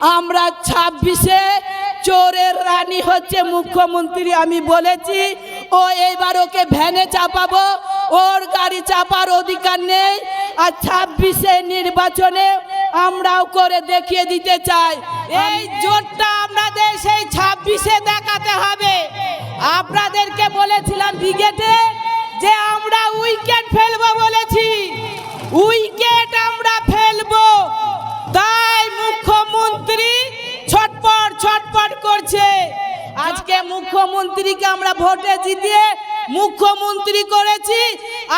আমরা 26-এ চোরের রানী হচ্ছে মুখ্যমন্ত্রী। আমি বলেছি ও এইবার ওকে ভ্যানে চাপাবো, ওর গাড়ি চাপার অধিকার নেই। আর 26-এ নির্বাচনে আমরাও করে দেখিয়ে দিতে চাই। এই জোরটা আপনাদের সেই 26-এ দেখাতে হবে। আপনাদেরকে বলেছিলাম ব্রিগেডে যে আমরা উইকেট ফেলবো, বলেছি উইকেট আমরা ফেলবো। তাই মুখ্যমন্ত্রী ছটপট করছে। আজকে মুখ্যমন্ত্রীকে আমরা ভোটে জিতিয়ে মুখ্যমন্ত্রী করেছি।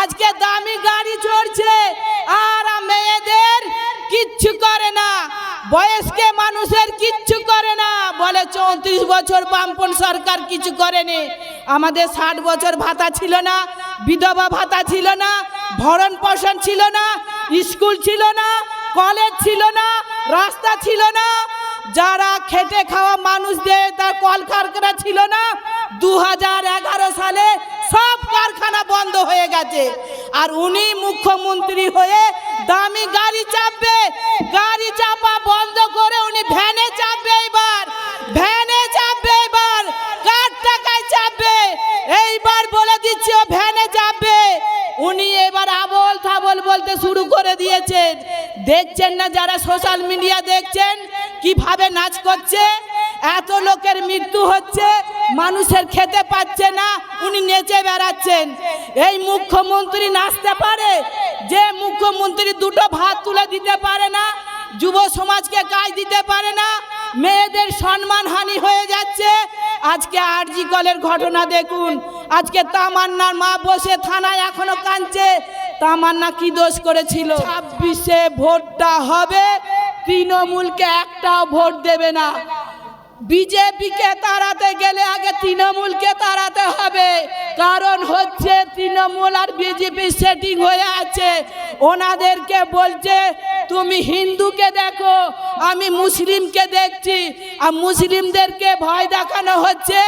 আজকে দামি গাড়ি চড়ছে আর মেয়েদের কিচ্ছু করে না, বয়স্ক মানুষের কিচ্ছু করে না। বলে 34 বছর বামপন সরকার কিছু করেনি। আমাদের 60 বছর ভাতা ছিল না, বিধবা ভাতা ছিল না, ভরণ পোষণ ছিল না, স্কুল ছিল না, কলেজ ছিল না, রাস্তা ছিল না। যারা খেটে খাওয়া মানুষদের তার কলকারখানা ছিল না। 2011 সালে সব কারখানা বন্ধ হয়ে গেছে। আর উনি মুখ্যমন্ত্রী হয়ে দামি গাড়ি চাপবে, গাড়ি চাপা বন্ধ করে উনি ভ্যানে চাপবে। এবার ভ্যানে চাপবে, এবার কার টাকায় চাপবে এইবার বলে দিচ্ছি, ও ভ্যানে চাপবে। উনি এবার আবল তাবল বলতে শুরু করে দিয়েছেন। দেখছেন না যারা সোশ্যাল মিডিয়া দেখছেন কিভাবে নাচ করছে? এত লোকের মৃত্যু হচ্ছে, মানুষের খেতে পাচ্ছে না, উনি নেচে বেড়াচ্ছেন। এই মুখ্যমন্ত্রী নাচতে পারে? যে মুখ্যমন্ত্রী দুটো ভাত তুলে দিতে পারে না, যুব সমাজকে কাজ দিতে পারে না, মেয়েদের সম্মানহানি হয়ে যাচ্ছে। আজকে আরজি কলের ঘটনা দেখুন। আজকে তামান্নার মা বসে থানায় এখনো কাঁদছে। তামান্না কি দোষ করেছিল? 26-এ ভোটটা হবে, তৃণমূলকে একটাও ভোট দেবে না। বিজেপিকে তাড়াতে গেলে আগে তৃণমূলকে তাড়াতে হবে। কারণ হচ্ছে তৃণমূল আর বিজেপি সেটিং হয়ে আছে। ওনাদেরকে বলছে তুমি হিন্দুকে দেখো, আমি মুসলিমকে দেখছি। আর মুসলিমদেরকে ভয় দেখানো হচ্ছে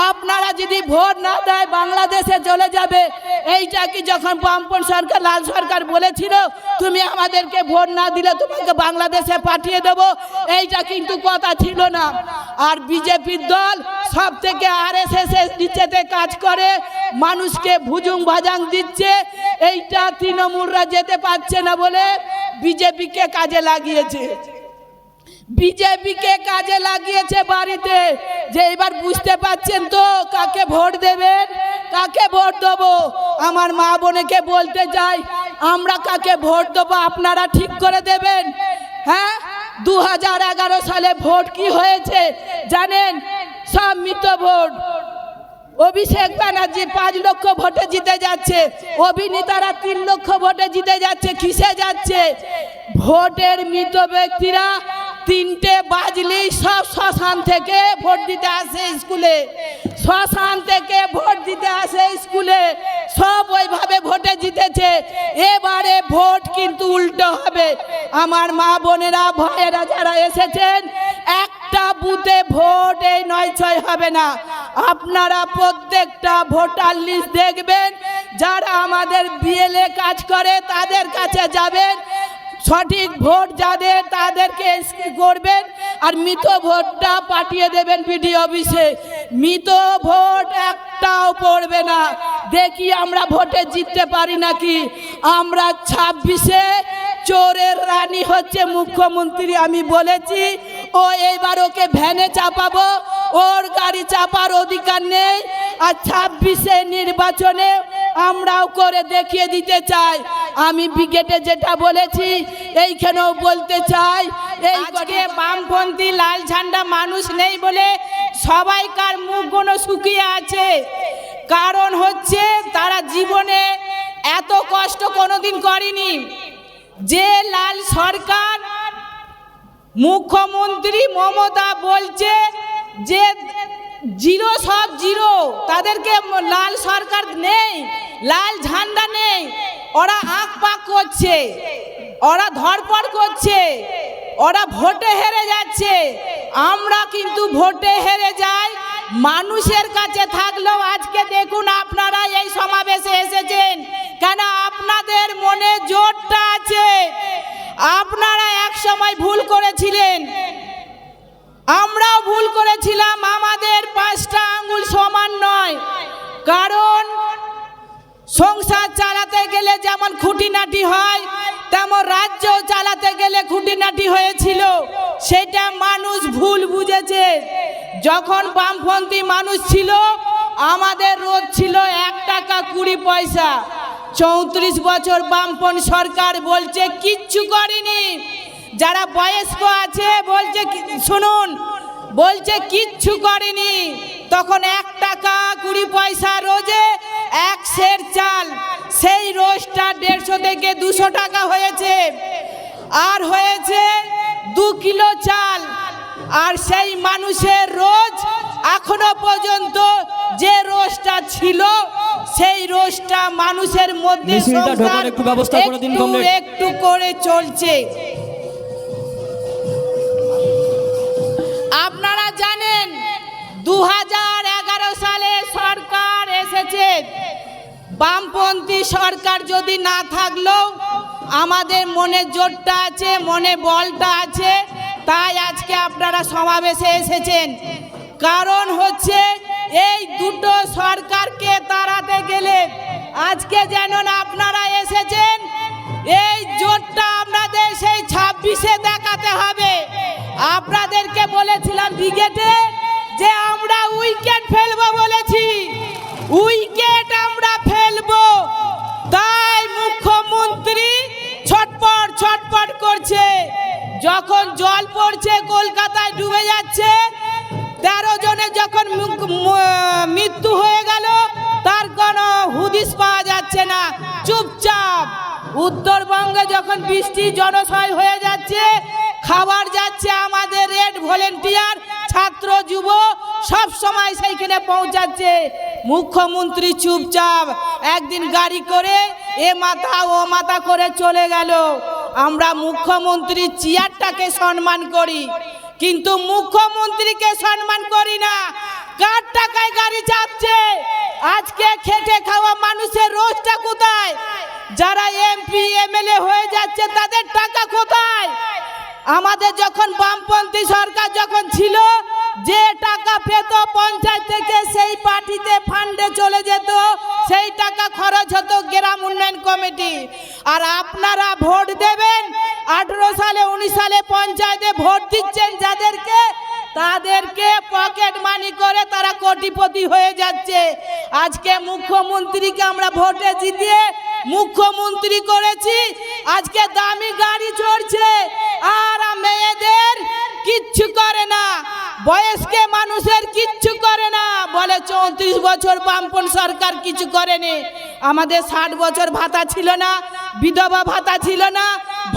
আপনারা যদি ভোট না দেয় বাংলাদেশে চলে যাবে। এইটা কি যখন বামপন সরকার লাল সরকার বলেছিল তুমি আমাদেরকে ভোট না দিলে তোমাকে বাংলাদেশে পাঠিয়ে দেব, এইটা কিন্তু কথা ছিল না। আর বিজেপির দল সব থেকে RSS নিচেতে কাজ করে, মানুষকে ভুজুং ভাজাং দিচ্ছে। এইটা তৃণমূলরা যেতে পারছে না বলে বিজেপিকে কাজে লাগিয়েছে। বিজেপিকে কাজে লাগিয়েছে বাড়িতে, যে এবার বুঝতে পারছেন তো কাকে ভোট দেবেন, কাকে ভোট দেবো। আমার মা বোনেকে বলতে চাই, আমরা কাকে ভোট দেবো আপনারা ঠিক করে দেবেন। হ্যাঁ, 2011 সালে ভোট কি হয়েছে জানেন? সব মৃত ভোট। অভিষেক ব্যানার্জি 5 লক্ষ ভোটে জিতে যাচ্ছে, অভিনেতারা 3 লক্ষ ভোটে জিতে যাচ্ছে। কিসে যাচ্ছে? ভোটের মৃত ব্যক্তিরা 3টে বাজলেই সব শ্মশান থেকে ভোট দিতে আসে স্কুলে, শ্মশান থেকে ভোট দিতে আসে স্কুলে। সব ওইভাবে ভোটে জিতেছে। এবারে ভোট কিন্তু উল্টো হবে। আমার মা বোনেরা ভাইয়েরা যারা এসেছেন, একটা বুথে ভোট এই 9-6 হবে না। আপনারা প্রত্যেকটা ভোটার লিস্ট দেখবেন, যারা আমাদের BLA কাজ করে তাদের কাছে যাবেন, সঠিক ভোট যাদের তাদেরকে করবেন। আর মৃত ভোটটা পাঠিয়ে দেবেন বিডিও অফিসে। মৃত ভোট একটাও পড়বে না। দেখি আমরা ভোটে জিততে পারি নাকি। আমরা 26-এ চোরের রানী হচ্ছে মুখ্যমন্ত্রী। আমি বলেছি ও এইবার ওকে ভ্যানে চাপাবো, ওর গাড়ি চাপার অধিকার নেই। আর 26-এ নির্বাচনে আমরাও করে দেখিয়ে দিতে চাই। আমি ব্রিগেডে যেটা বলেছি এইখানেও বলতে চাই। আজকে বামপন্থী লাল ঝান্ডা মানুষ নেই বলে সবাইকার মুখগুলো শুকিয়ে আছে। কারণ হচ্ছে তারা জীবনে এত কষ্ট কোনোদিন করেনি। যে লাল সরকার, মুখ্যমন্ত্রী মমতা বলছে যে জিরো সব জিরো, তাদেরকে লাল সরকার নেই, লাল ঝান্ডা নেই। ওরা আঁক পাক করছে, ওরা ধরপড় করছে, ওরা ভোটে হেরে যাচ্ছে। আমরা কিন্তু ভোটে হেরে যাই মানুষের কাছে থাকলেও। আজকে দেখুন আপনারা এই সমাবেশে এসেছেন কেন? আপনাদের মনে জোরটা আছে। আপনারা এক সময় ভুল করেছিলেন, কারণ সংসার চালাতে গেলে যেমন খুঁটিনাটি হয় তেমন রাজ্য চালাতে গেলে খুঁটিনাটি হয়েছিল, সেটা মানুষ ভুল বুঝেছে। যখন বামপন্থী মানুষ ছিল আমাদের রোজ ছিল 1 টাকা 20 পয়সা। 34 বছর বামপন্থী সরকার বলছে কিচ্ছু করেনি। যারা বয়স্ক আছে বলছে শুনুন, বলছে কিচ্ছু করেনি। তখন 1 টাকা 20 পয়সা রোজে 1 সের চাল, সেই রোজটা 150 থেকে 200 টাকা হয়েছে। আর হয়েছে 2 কিলো চাল। আর সেই মানুষের রোজ এখনো পর্যন্ত যে রোজটা ছিল সেই রোজটা মানুষের মধ্যে একটু করে চলছে। আপনারা জানেন 2011 সালে সরকার এসেছে। বামপন্থী সরকার যদি না থাকলেও আমাদের মনে জোরটা আছে, মনে বলটা আছে, তাই আজকে আপনারা সমাবেশে এসেছেন। কারণ হচ্ছে এই দুটো সরকারকে তাড়াতে গেলে আজকে যেন আপনারা এসেছেন, এই জোরটা আপনাদের সেই 26-এ দেখাতে হবে। আপনাদেরকে বলেছিলাম ব্রিগেডে যে আমরা উইকেট ফেলবো বলেছি, উইকেট আমরা ফেলবো। তাই মুখ্যমন্ত্রী ছটপট করছে। যখন জল পড়ছে, কলকাতায় ডুবে যাচ্ছে, 13 জনের যখন মৃত্যু হয়ে গেল তার কোনো হুদিস পাওয়া যাচ্ছে না, চুপচাপ। উত্তরবঙ্গে যখন বৃষ্টি জনশয় হয়ে যাচ্ছে, খাবার যাচ্ছে, আমাদের রেড ভলেন্টিয়ার ছাত্র যুব সব সময় সেইখানে পৌঁছাচ্ছে, মুখ্যমন্ত্রী চুপচাপ। একদিন গাড়ি করে এ মাথা ও মাথা করে চলে গেল। আমরা মুখ্যমন্ত্রীর চেয়ারটাকে সম্মান করি, কিন্তু মুখ্যমন্ত্রীকে সম্মান করি না। কার টাকায় গাড়ি চাপছে? আজকে খেটে খাওয়া মানুষের রোজটা কোথায়? যারা এমপি এমএলএ হয়ে যাচ্ছে তাদের টাকা কোথায়? আমাদের যখন বামপন্থী সরকার যখন ছিল, যে টাকা পেত পঞ্চায়েত থেকে সেই পার্টিতে ফান্ডে চলে যেত, সেই টাকা খরচ হতো গ্রাম উন্নয়ন কমিটি। আর আপনারা ভোট দেবেন 18 সালে 19 সালে পঞ্চায়েতে ভোট দিচ্ছেন যাদেরকে, তাদেরকে পকেট মানি করে তারা কোটিপতি হয়ে যাচ্ছে। আজকে মুখ্যমন্ত্রীকে আমরা ভোটে জিতিয়ে মুখ্যমন্ত্রী করেছি, আজকে দামি গাড়ি চড়ছে আর মেয়েদের কিচ্ছু করে না, বয়স্ক মানুষের কিচ্ছু করে না। বলে 34 বছর বামপন্থী সরকার কিছু করেনি। আমাদের 60 বছর ভাতা ছিল না, বিধবা ভাতা ছিল না,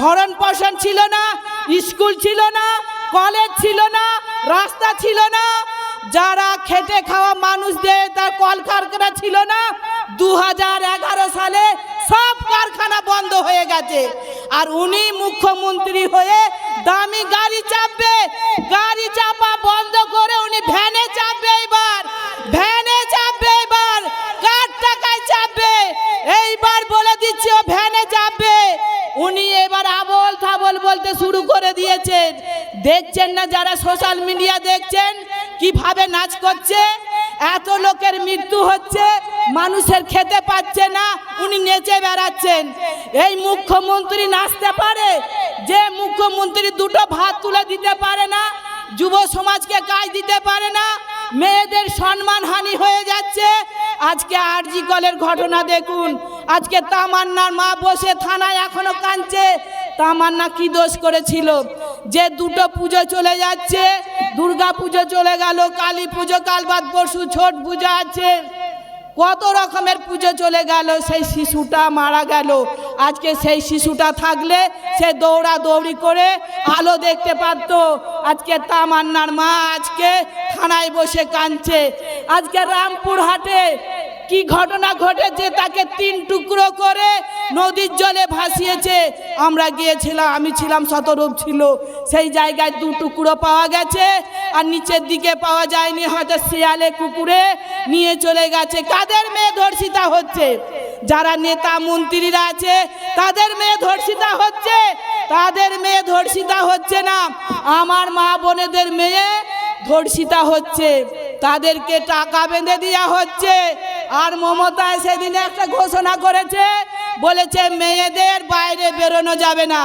ভরণ পোষণ ছিল না, স্কুল ছিল না, কলেজ ছিল না, রাস্তা ছিল না। যারা খেটে খাওয়া মানুষদের তার কলকারখানা ছিল না। 2011 সালে সব কারখানা বন্ধ হয়ে গেছে। আর উনি মুখ্যমন্ত্রী হয়ে দামি গাড়ি চাপবে, গাড়ি চাপা বন্ধ করে উনি ভ্যানে চাপবে। এবার ভ্যানে চাপবে, এবার কার টাকায় চাপবে? এইবার বলে দিচ্ছি ও ভ্যানে চাপবে। উনি এবার আবল তাবল বলতে শুরু করে দিয়েছেন। দেখছেন না যারা সোশ্যাল মিডিয়া দেখছেন কিভাবে নাচ করছে? এত লোকের মৃত্যু হচ্ছে, মানুষের খেতে পাচ্ছে না, উনি নেচে বেড়াচ্ছেন। এই মুখ্যমন্ত্রী নাচতে পারে? যে মুখ্যমন্ত্রী দুটো ভাত তুলে দিতে পারে না, যুব সমাজকে কাজ দিতে পারে না, মেয়েদের সম্মানহানি হয়ে যাচ্ছে। আজকে আরজি কলের ঘটনা দেখুন। আজকে তামান্নার মা বসে থানায় এখনো কাঁদছে। তামান্না কি দোষ করেছিল যে দুটো পুজো চলে যাচ্ছে? দুর্গা পুজো চলে গেল, কালী পুজো কাল বাদ পরশু, ছট পূজা আছে, কত রকমের পুজো চলে গেল। সেই শিশুটা মারা গেল। আজকে সেই শিশুটা থাকলে সে দৌড়াদৌড়ি করে আলো দেখতে পারত। আজকে তামান্নার মা আজকে থানায় বসে কাঁদছে। আজকে রামপুরহাটে কি ঘটনা ঘটেছে, তাকে 3 টুকরো করে নদীর জলে ভাসিয়েছে। আমরা গিয়েছিলাম, আমি ছিলাম, শতরূপ ছিল। সেই জায়গায় 2 টুকরো পাওয়া গেছে, আর নিচের দিকে পাওয়া যায়নি, হয়তো শিয়ালে কুকুরে নিয়ে চলে গেছে। কাদের মেয়ে ধর্ষিতা হচ্ছে? যারা নেতা মন্ত্রীরা আছে তাদের মেয়ে ধর্ষিতা হচ্ছে, তাদের মেয়ে ধর্ষিতা হচ্ছে না। আমার মা বোনেদের মেয়ে ধর্ষিতা হচ্ছে, তাদেরকে টাকা বেঁধে দেওয়া হচ্ছে, আর মমতা সেদিনে একটা ঘোষণা করেছে, বলেছে মেয়েদের বাইরে বেরোনো যাবে না।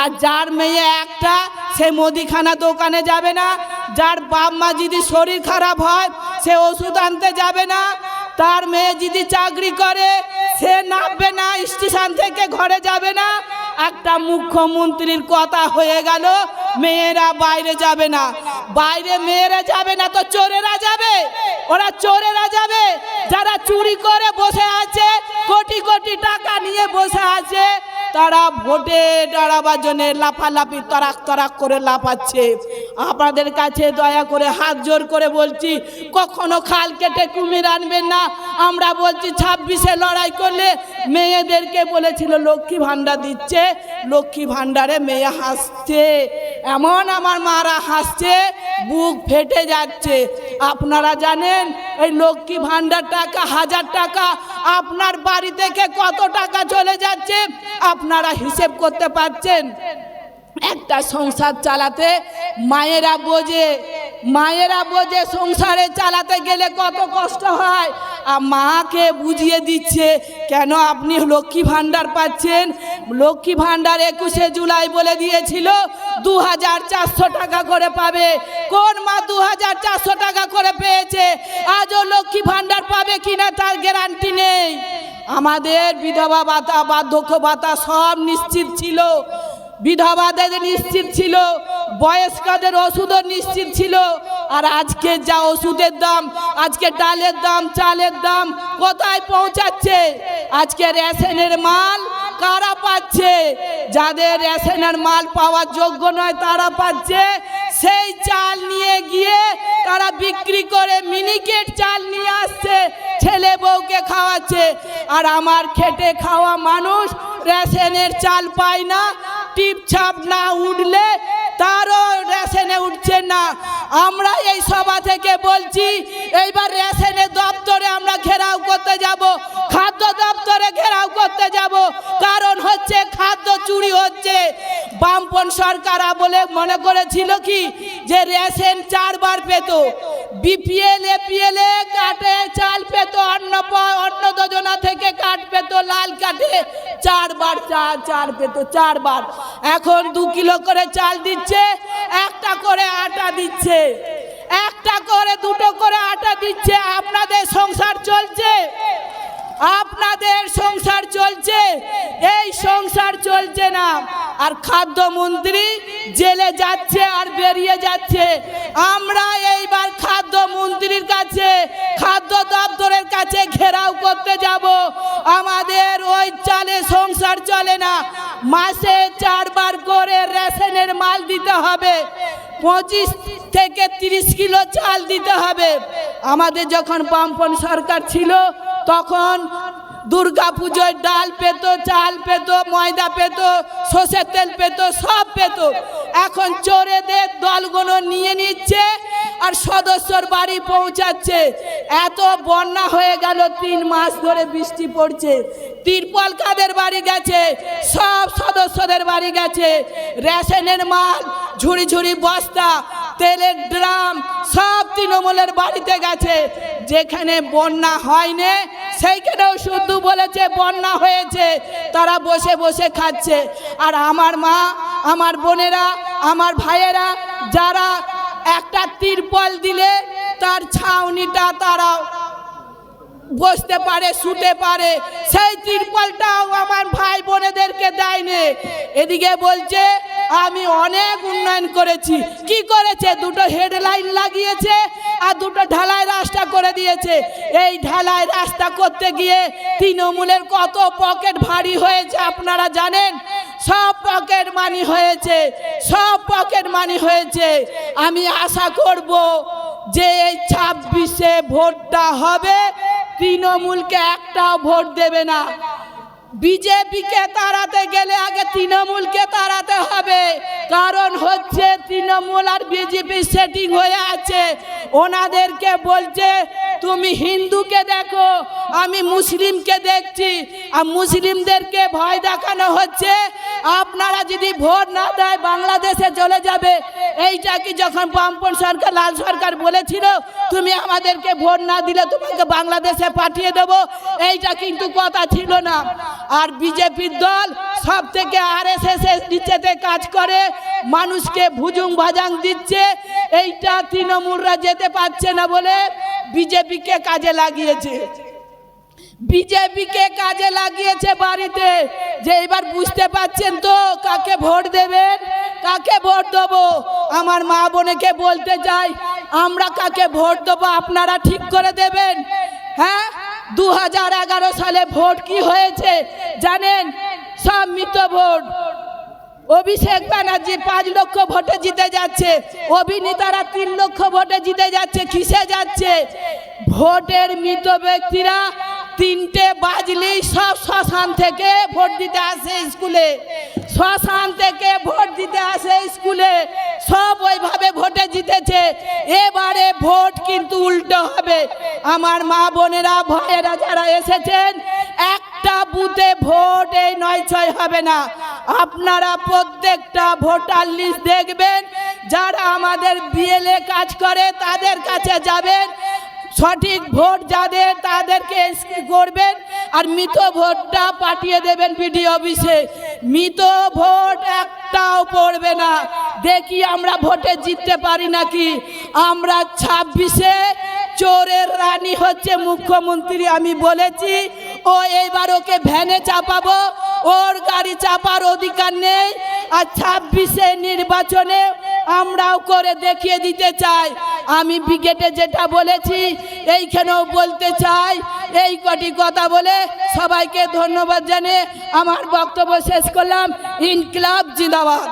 আর যার মেয়ে একটা, সে মুদিখানা দোকানে যাবে না। যার বাপ মা যদি শরীর খারাপ হয়, সে ওষুধ আনতে যাবে না। তার মেয়ে যদি চাকরি করে, সে নামবে না, স্টেশন থেকে ঘরে যাবে না। একটা মুখ্যমন্ত্রীর কথা হয়ে গেল, মেয়েরা বাইরে যাবে না। বাইরে মেয়েরা যাবে না তো চোরেরা যাবে, ওরা চোরেরা যাবে। যারা চুরি করে বসে আছে, কোটি কোটি টাকা নিয়ে বসে আছে, তারা ভোটে দাঁড়াবার জন্য লাফালাফি তরাক তরাক করে লাফাচ্ছে। আপনাদের কাছে দয়া করে হাত জোর করে বলছি, কখনো খাল কেটে কুমির আনবেন না। আমরা বলছি 26-এ লড়াই করলে মেয়েদেরকে বলেছিল লক্ষ্মী ভাণ্ডার দিচ্ছে, লক্ষ্মী ভাণ্ডারে মেয়ে হাসছে, এমন আমার মারা হাসছে, বুক ফেটে যাচ্ছে। আপনারা জানেন এই লক্ষ্মী ভাণ্ডার টাকা, 1000 টাকা আপনার বাড়ি থেকে কত টাকা চলে যাচ্ছে আপনারা হিসেব করতে পারছেন? একটা সংসার চালাতে মায়েরা বোঝে সংসারে চালাতে গেলে কত কষ্ট হয়। আর মাকে বুঝিয়ে দিচ্ছে কেন আপনি লক্ষ্মী ভাণ্ডার পাচ্ছেন। লক্ষ্মী ভাণ্ডার 21শে জুলাই বলে দিয়েছিল 2400 টাকা করে পাবে। কোন মা 2400 টাকা করে পেয়েছে? আজও লক্ষ্মী ভাণ্ডার পাবে কিনা তার গ্যারান্টি নেই। আমাদের বিধবা ভাতা, বার্ধক্য ভাতা সব নিশ্চিত ছিল, বিধবাদের নিশ্চিত ছিল, বয়স্কদের ওষুধও নিশ্চিত ছিল। আর আজকে যা ওষুধের দাম, আজকে ডালের দাম, চালের দাম কোথায় পৌঁছাচ্ছে? আজকে রেশনের মাল কারা পাচ্ছে? যাদের রেশনের মাল পাওয়ার যোগ্য নয় তারা পাচ্ছে। সেই চাল নিয়ে গিয়ে তারা বিক্রি করে মিনিকেট চাল নিয়ে আসছে, ছেলে বউকে খাওয়াচ্ছে। আর আমার খেটে খাওয়া মানুষ রেশনের চাল পায় না, টিপছাপ না উঠলে তারও রেশনে উঠছে না। আমরা এই সভা থেকে বলছি, এইবার রেশনের দপ্তরে আমরা ঘেরাও করতে যাব, খাদ্য দপ্তরে ঘেরাও করতে যাব। কারণ হচ্ছে খাদ্য চুরি হচ্ছে। বামপন সরকার বলে মনে করেছিল কি যে রেশন 4 বার পেত, বিপিএল এপিএল কাটে চাল পেত, অন্ন যোজনা থেকে কাট পেত, লাল কাটে 4 বার চাল পেত, 4 বার। এখন 2 কিলো করে চাল দিচ্ছে, একটা করে আটা দিচ্ছে, একটা করে 2টো করে আটা দিচ্ছে। আপনাদের সংসার চলছে? আপনাদের সংসার চলছে? এই সংসার চলছে না। আর খাদ্যমন্ত্রী জেলে যাচ্ছে আর বেরিয়ে যাচ্ছে। আমরা এইবার খাদ্যমন্ত্রীর কাছে, খাদ্য দপ্তরের কাছে ঘেরাও করতে যাব। আমাদের ওই চালে সংসার চলে না। মাসে 4 বার করে রেশনের মাল দিতে হবে, 25 থেকে 30 কিলো চাল দিতে হবে। আমাদের যখন বামপন সরকার ছিল তখন দুর্গা পুজোয় ডাল পেত, চাল পেত, ময়দা পেত, সর্ষের তেল পেত, সব পেত। এখন চোরেদের দলগুলো নিয়ে নিচ্ছে আর সদস্যর বাড়ি পৌঁছাচ্ছে। এত বন্যা হয়ে গেল, 3 মাস ধরে বৃষ্টি পড়ছে। তিরপল কাদের বাড়ি গেছে? সব সদস্যদের বাড়ি গেছে। রেশনের মাল, ঝুড়ি ঝুড়ি বস্তা, তেলের ড্রাম সব তৃণমূলের বাড়িতে গেছে। যেখানে বন্যা হয়নি সেইখানেও শুধু বলেছে বন্যা হয়েছে, তারা বসে বসে খাচ্ছে। আর আমার মা, আমার বোনেরা, আমার ভাইয়েরা যারা একটা তিরপল দিলে তার ছাউনিটা তারা বসতে পারে, শুতে পারে, সেই তিরপলটাও আমার ভাই বোনেদেরকে দেয়নি। এদিকে বলছে আমি অনেক উন্নয়ন করেছি। কি করেছে? 2টো হেডলাইন লাগিয়েছে আর 2টো ঢালাই রাস্তা করে দিয়েছে। এই ঢালাই রাস্তা করতে গিয়ে তৃণমূলের কত পকেট ভারী হয়েছে আপনারা জানেন? সব পকেট মানি হয়েছে, সব পকেট মানি হয়েছে। আমি আশা করব যে এই 26-এ ভোটটা হবে, তৃণমূলকে একটাও ভোট দেবে না। বিজেপিকে তাড়াতে গেলে আগে তৃণমূলকে তাড়াতে হবে। কারণ হচ্ছে তৃণমূল আর বিজেপি সেটিং হয়ে আছে। ওনাদেরকে বলছে তুমি হিন্দুকে দেখো, আমি মুসলিমকে দেখছি। আর মুসলিমদেরকে ভয় দেখানো হচ্ছে আপনারা যদি ভোট না দেয় বাংলাদেশে চলে যাবে। এইটা কি যখন বামপন সরকার লাল সরকার বলেছিল তুমি আমাদেরকে ভোট না দিলে তোমাকে বাংলাদেশে পাঠিয়ে দেব, এইটা কিন্তু কথা ছিল না। আর বিজেপির দল সব থেকে RSS এর নিচেতে কাজ করে, মানুষকে ভুজুং ভাজাং দিচ্ছে। এইটা তৃণমূলরা যেতে পারছে না বলে বিজেপিকে কাজে লাগিয়েছে, বিজেপিকে কাজে লাগিয়েছে বাড়িতে। যে এবার বুঝতে পারছেন তো কাকে ভোট দেবেন, কাকে ভোট দেবো। আমার মা বোনেকে বলতে চাই, আমরা কাকে ভোট দেবো আপনারা ঠিক করে দেবেন। হ্যাঁ, 2011 সালে ভোট কি হয়েছে জানেন? সব মৃত ভোট। অভিষেক ব্যানার্জি 5 লক্ষ ভোটে জিতে যাচ্ছে, অভিনেতারা 3 লক্ষ ভোটে জিতে যাচ্ছে। কিসে যাচ্ছে? ভোটের মৃত ব্যক্তিরা 3টে বাজলেই সব শ্মশান থেকে ভোট দিতে আসে স্কুলে, শ্মশান থেকে ভোট দিতে আসে স্কুলে, সব ওইভাবে ভোটে জিতেছে। এবারে ভোট কিন্তু উল্টো হবে। আমার মা বোনেরা ভাইয়েরা যারা এসেছেন, একটা বুথে ভোট এই 9-6 হবে না। আপনারা প্রত্যেকটা ভোটার লিস্ট দেখবেন, যারা আমাদের BLA কাজ করে তাদের কাছে যাবেন, সঠিক ভোট যাদের তাদেরকে করবেন, আর মৃত ভোটটা পাঠিয়ে দেবেন বিডিও অফিসে। মৃত ভোট একটাও পড়বে না। দেখি আমরা ভোটে জিততে পারি নাকি। আমরা 26-এ চোরের রানী হচ্ছে মুখ্যমন্ত্রী। আমি বলেছি ও এইবার ওকে ভ্যানে চাপাবো, ওর গাড়ি চাপার অধিকার নেই। আর 26-এ নির্বাচনে আমরাও করে দেখিয়ে দিতে চাই। আমি ব্রিগেডে যেটা বলেছি এইখানেও বলতে চাই। এই কটি কথা বলে সবাইকে ধন্যবাদ জানিয়ে আমার বক্তব্য শেষ করলাম। ইনকিলাব জিন্দাবাদ।